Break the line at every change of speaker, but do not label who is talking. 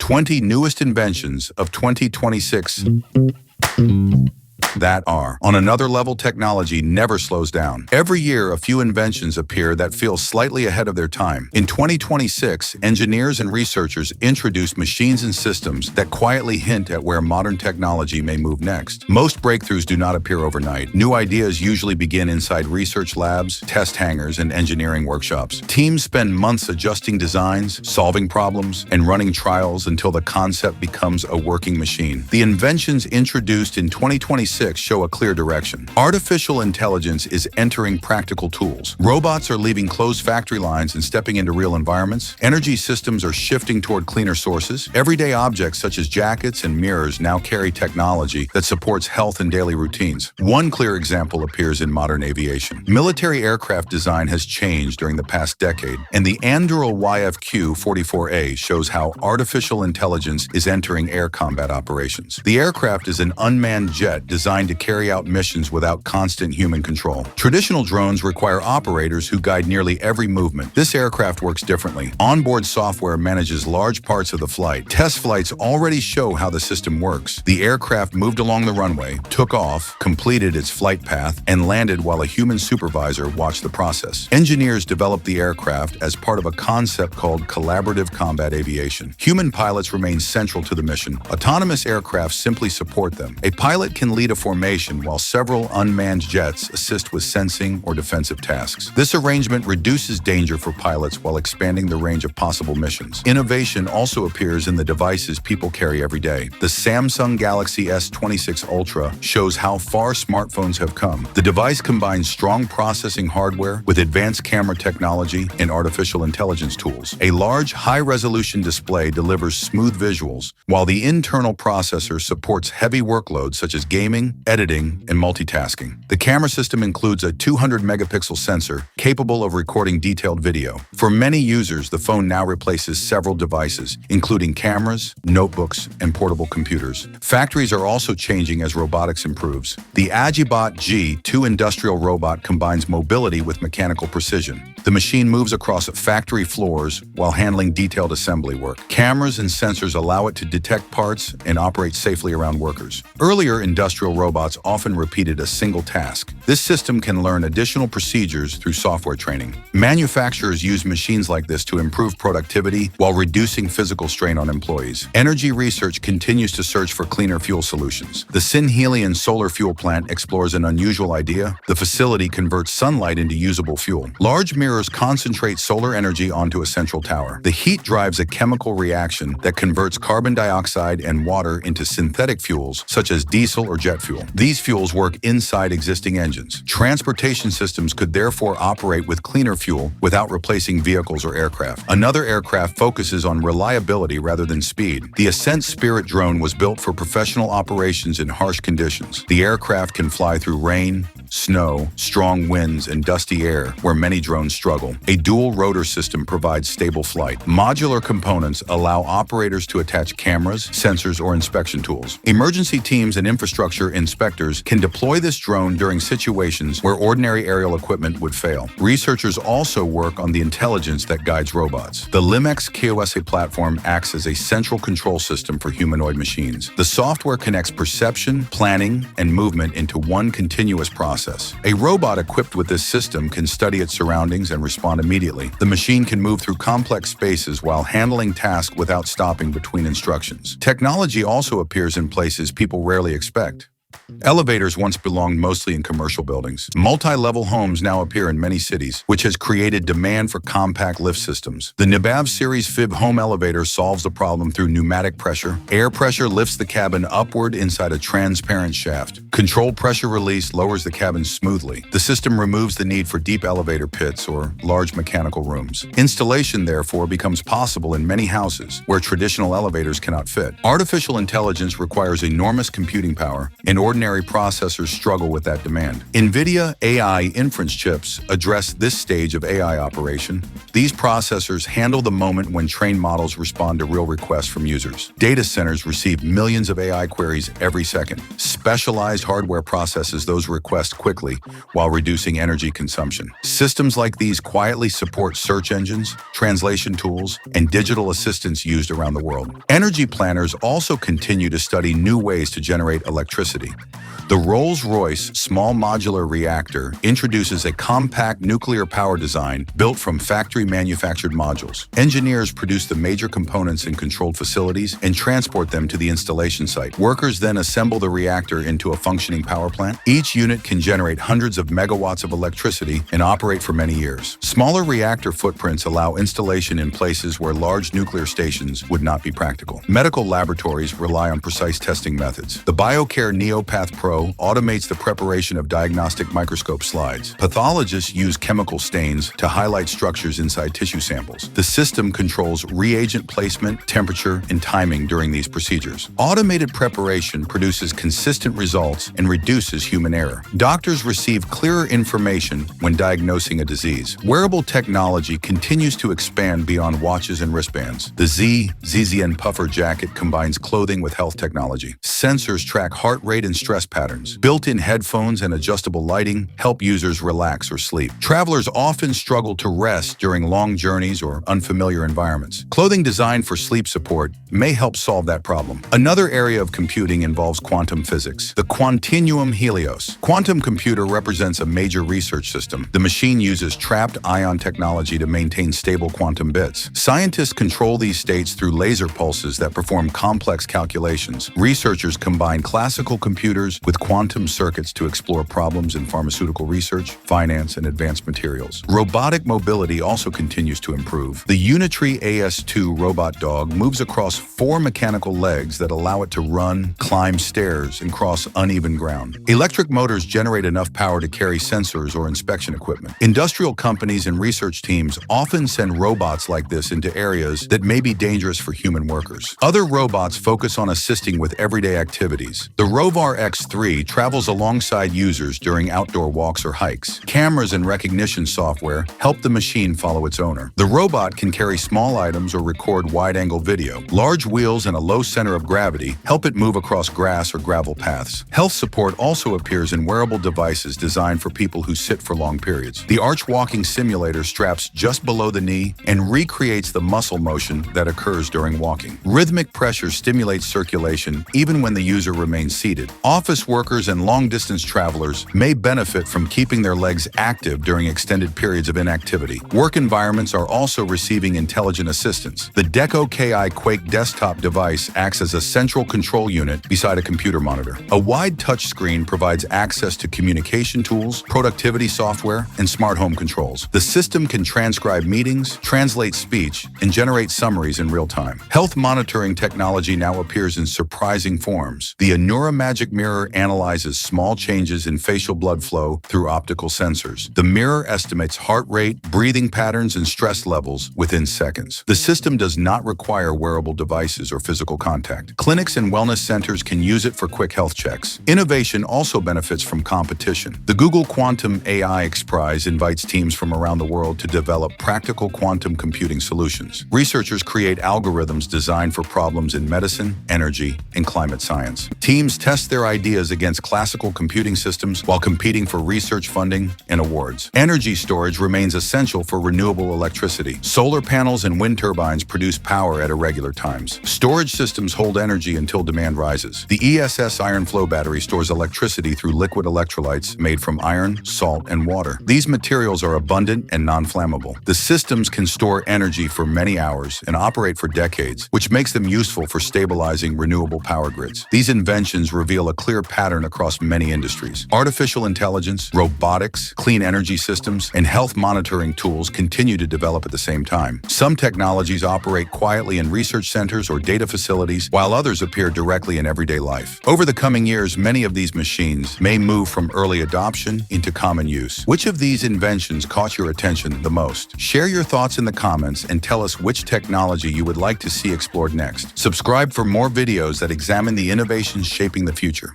20 newest inventions of 2026 that are. On another level, technology never slows down. Every year, a few inventions appear that feel slightly ahead of their time. In 2026, engineers and researchers introduced machines and systems that quietly hint at where modern technology may move next. Most breakthroughs do not appear overnight. New ideas usually begin inside research labs, test hangars, and engineering workshops. Teams spend months adjusting designs, solving problems, and running trials until the concept becomes a working machine. The inventions introduced in 2026 show a clear direction. Artificial intelligence is entering practical tools. Robots are leaving closed factory lines and stepping into real environments. Energy systems are shifting toward cleaner sources. Everyday objects such as jackets and mirrors now carry technology that supports health and daily routines. One clear example appears in modern aviation. Military aircraft design has changed during the past decade, and the Anduril YFQ-44A shows how artificial intelligence is entering air combat operations. The aircraft is an unmanned jet designed to carry out missions without constant human control. Traditional drones require operators who guide nearly every movement. This aircraft works differently. Onboard software manages large parts of the flight. Test flights already show how the system works. The aircraft moved along the runway, took off, completed its flight path, and landed while a human supervisor watched the process. Engineers developed the aircraft as part of a concept called collaborative combat aviation. Human pilots remain central to the mission. Autonomous aircraft simply support them. A pilot can lead a formation while several unmanned jets assist with sensing or defensive tasks. This arrangement reduces danger for pilots while expanding the range of possible missions. Innovation also appears in the devices people carry every day. The Samsung Galaxy S26 Ultra shows how far smartphones have come. The device combines strong processing hardware with advanced camera technology and artificial intelligence tools. A large, high-resolution display delivers smooth visuals, while the internal processor supports heavy workloads such as gaming, editing, and multitasking. The camera system includes a 200-megapixel sensor capable of recording detailed video. For many users, the phone now replaces several devices, including cameras, notebooks, and portable computers. Factories are also changing as robotics improves. The Agibot G2 industrial robot combines mobility with mechanical precision. The machine moves across factory floors while handling detailed assembly work. Cameras and sensors allow it to detect parts and operate safely around workers. Earlier industrial robots often repeated a single task. This system can learn additional procedures through software training. Manufacturers use machines like this to improve productivity while reducing physical strain on employees. Energy research continues to search for cleaner fuel solutions. The Synhelion solar fuel plant explores an unusual idea. The facility converts sunlight into usable fuel. Large mirrors concentrate solar energy onto a central tower. The heat drives a chemical reaction that converts carbon dioxide and water into synthetic fuels such as diesel or jet fuel. These fuels work inside existing engines. Transportation systems could therefore operate with cleaner fuel without replacing vehicles or aircraft. Another aircraft focuses on reliability rather than speed. The Ascent Spirit drone was built for professional operations in harsh conditions. The aircraft can fly through rain, snow, strong winds, and dusty air where many drones struggle. A dual rotor system provides stable flight. Modular components allow operators to attach cameras, sensors, or inspection tools. Emergency teams and infrastructure inspectors can deploy this drone during situations where ordinary aerial equipment would fail. Researchers also work on the intelligence that guides robots. The Limex KOSA platform acts as a central control system for humanoid machines. The software connects perception, planning, and movement into one continuous process. A robot equipped with this system can study its surroundings and respond immediately. The machine can move through complex spaces while handling tasks without stopping between instructions. Technology also appears in places people rarely expect. Elevators once belonged mostly in commercial buildings. Multi-level homes now appear in many cities, which has created demand for compact lift systems. The Nabab Series Fib home elevator solves the problem through pneumatic pressure. Air pressure lifts the cabin upward inside a transparent shaft. Controlled pressure release lowers the cabin smoothly. The system removes the need for deep elevator pits or large mechanical rooms. Installation, therefore, becomes possible in many houses where traditional elevators cannot fit. Artificial intelligence requires enormous computing power, and ordinary ordinary processors struggle with that demand. NVIDIA AI inference chips address this stage of AI operation. These processors handle the moment when trained models respond to real requests from users. Data centers receive millions of AI queries every second. Specialized hardware processes those requests quickly while reducing energy consumption. Systems like these quietly support search engines, translation tools, and digital assistants used around the world. Energy planners also continue to study new ways to generate electricity. The Rolls-Royce small modular reactor introduces a compact nuclear power design built from factory-manufactured modules. Engineers produce the major components in controlled facilities and transport them to the installation site. Workers then assemble the reactor into a functioning power plant. Each unit can generate hundreds of megawatts of electricity and operate for many years. Smaller reactor footprints allow installation in places where large nuclear stations would not be practical. Medical laboratories rely on precise testing methods. The BioCare NeoPath Pro automates the preparation of diagnostic microscope slides. Pathologists use chemical stains to highlight structures inside tissue samples. The system controls reagent placement, temperature, and timing during these procedures. Automated preparation produces consistent results and reduces human error. Doctors receive clearer information when diagnosing a disease. Wearable technology continues to expand beyond watches and wristbands. The ZZN Puffer jacket combines clothing with health technology. Sensors track heart rate and stress patterns. Built-in headphones and adjustable lighting help users relax or sleep. Travelers often struggle to rest during long journeys or unfamiliar environments. Clothing designed for sleep support may help solve that problem. Another area of computing involves quantum physics. The Quantinuum Helios quantum computer represents a major research system. The machine uses trapped ion technology to maintain stable quantum bits. Scientists control these states through laser pulses that perform complex calculations. Researchers combine classical computers with quantum circuits to explore problems in pharmaceutical research, finance, and advanced materials. Robotic mobility also continues to improve. The Unitree AS2 robot dog moves across 4 mechanical legs that allow it to run, climb stairs, and cross uneven ground. Electric motors generate enough power to carry sensors or inspection equipment. Industrial companies and research teams often send robots like this into areas that may be dangerous for human workers. Other robots focus on assisting with everyday activities. The Rovar X3 travels alongside users during outdoor walks or hikes. Cameras and recognition software help the machine follow its owner. The robot can carry small items or record wide-angle video. Large wheels and a low center of gravity help it move across grass or gravel paths. Health support also appears in wearable devices designed for people who sit for long periods. The arch walking simulator straps just below the knee and recreates the muscle motion that occurs during walking. Rhythmic pressure stimulates circulation even when the user remains seated. Office workers and long-distance travelers may benefit from keeping their legs active during extended periods of inactivity. Work environments are also receiving intelligent assistance. The Deco KI Quake desktop device acts as a central control unit beside a computer monitor. A wide touchscreen provides access to communication tools, productivity software, and smart home controls. The system can transcribe meetings, translate speech, and generate summaries in real time. Health monitoring technology now appears in surprising forms. The Anura Magic Mirror analyzes small changes in facial blood flow through optical sensors. The mirror estimates heart rate, breathing patterns, and stress levels within seconds. The system does not require wearable devices or physical contact. Clinics and wellness centers can use it for quick health checks. Innovation also benefits from competition. The Google Quantum AI X Prize invites teams from around the world to develop practical quantum computing solutions. Researchers create algorithms designed for problems in medicine, energy, and climate science. Teams test their ideas against classical computing systems while competing for research funding and awards. Energy storage remains essential for renewable electricity. Solar panels and wind turbines produce power at irregular times. Storage systems hold energy until demand rises. The ESS iron flow battery stores electricity through liquid electrolytes made from iron, salt, and water. These materials are abundant and non-flammable. The systems can store energy for many hours and operate for decades, which makes them useful for stabilizing renewable power grids. These inventions reveal a clear pattern across many industries. Artificial intelligence, robotics, clean energy systems, and health monitoring tools continue to develop at the same time. Some technologies operate quietly in research centers or data facilities, while others appear directly in everyday life. Over the coming years, many of these machines may move from early adoption into common use. Which of these inventions caught your attention the most? Share your thoughts in the comments and tell us which technology you would like to see explored next. Subscribe for more videos that examine the innovations shaping the future.